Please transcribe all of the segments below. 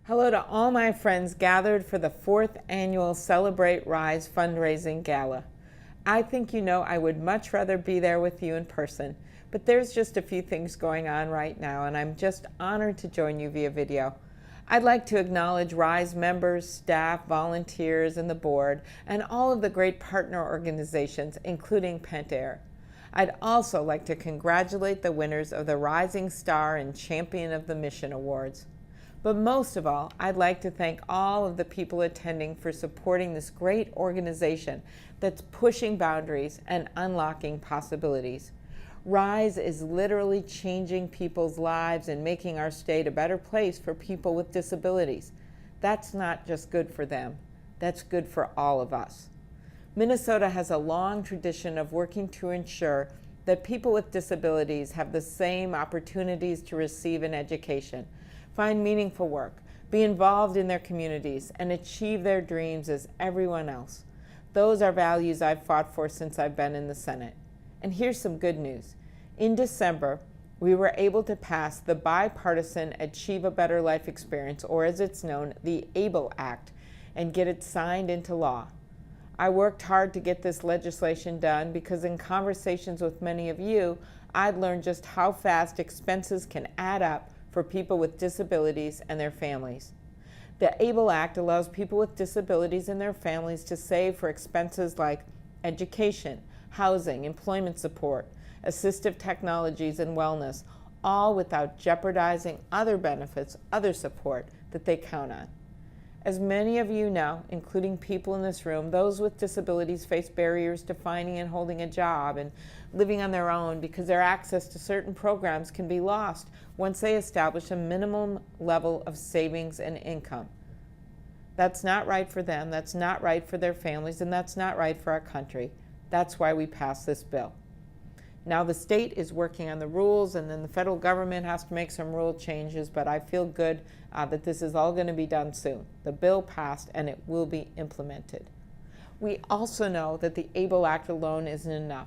Hello to all my friends gathered for the 4th annual Celebrate Rise fundraising gala. I think you know I would much rather be there with you in person, but there's just a few things going on right now, and I'm just honored to join you via video. I'd like to acknowledge Rise members, staff, volunteers, and the board, and all of the great partner organizations, including Pentair. I'd also like to congratulate the winners of the Rising Star and Champion of the Mission Awards. But most of all, I'd like to thank all of the people attending for supporting this great organization that's pushing boundaries and unlocking possibilities. Rise is literally changing people's lives and making our state a better place for people with disabilities. That's not just good for them, that's good for all of us. Minnesota has a long tradition of working to ensure that people with disabilities have the same opportunities to receive an education, find meaningful work, be involved in their communities, and achieve their dreams as everyone else. Those are values I've fought for since I've been in the Senate. And here's some good news. In December, we were able to pass the bipartisan Achieve a Better Life Experience, or as it's known, the ABLE Act, and get it signed into law. I worked hard to get this legislation done because in conversations with many of you, I'd learned just how fast expenses can add up for people with disabilities and their families. The ABLE Act allows people with disabilities and their families to save for expenses like education, housing, employment support, assistive technologies, and wellness, all without jeopardizing other benefits, other support that they count on. As many of you know, including people in this room, those with disabilities face barriers to finding and holding a job and living on their own because their access to certain programs can be lost once they establish a minimum level of savings and income. That's not right for them, that's not right for their families, and that's not right for our country. That's why we passed this bill. Now the state is working on the rules, and then the federal government has to make some rule changes, but I feel good that this is all going to be done soon. The bill passed and it will be implemented. We also know that the ABLE Act alone isn't enough.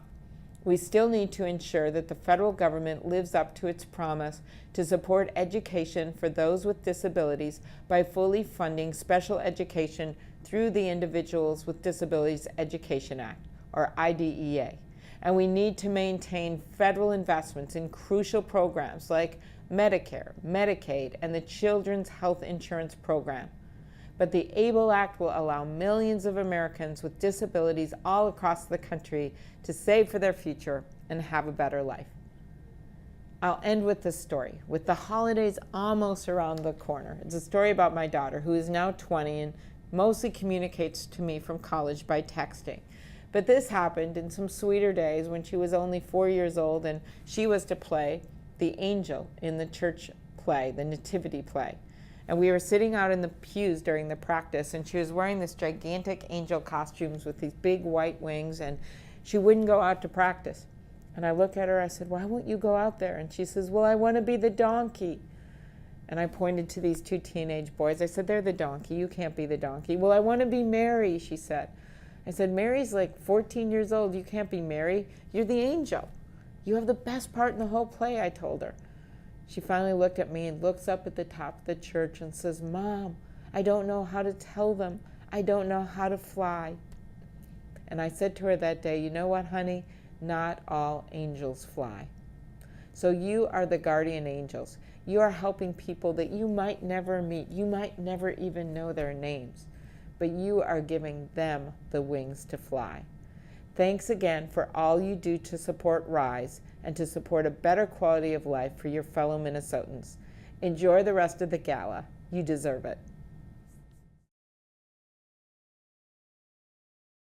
We still need to ensure that the federal government lives up to its promise to support education for those with disabilities by fully funding special education through the Individuals with Disabilities Education Act, or IDEA. And we need to maintain federal investments in crucial programs like Medicare, Medicaid, and the Children's Health Insurance Program. But the ABLE Act will allow millions of Americans with disabilities all across the country to save for their future and have a better life. I'll end with this story. With the holidays almost around the corner, it's a story about my daughter, who is now 20 and mostly communicates to me from college by texting. But this happened in some sweeter days when she was only 4 years old and she was to play the angel in the church play, the nativity play. And we were sitting out in the pews during the practice, and she was wearing this gigantic angel costumes with these big white wings, and she wouldn't go out to practice. And I look at her, I said, "Why won't you go out there?" And she says, "Well, I want to be the donkey." And I pointed to these two teenage boys. I said, "They're the donkey, you can't be the donkey." "Well, I want to be Mary," she said. I said, "Mary's like 14 years old. You can't be Mary. You're the angel. You have the best part in the whole play," I told her. She finally looked at me and looks up at the top of the church and says, "Mom, I don't know how to tell them. I don't know how to fly." And I said to her that day, "You know what, honey? Not all angels fly." So you are the guardian angels. You are helping people that you might never meet. You might never even know their names. But you are giving them the wings to fly. Thanks again for all you do to support Rise and to support a better quality of life for your fellow Minnesotans. Enjoy the rest of the gala. You deserve it.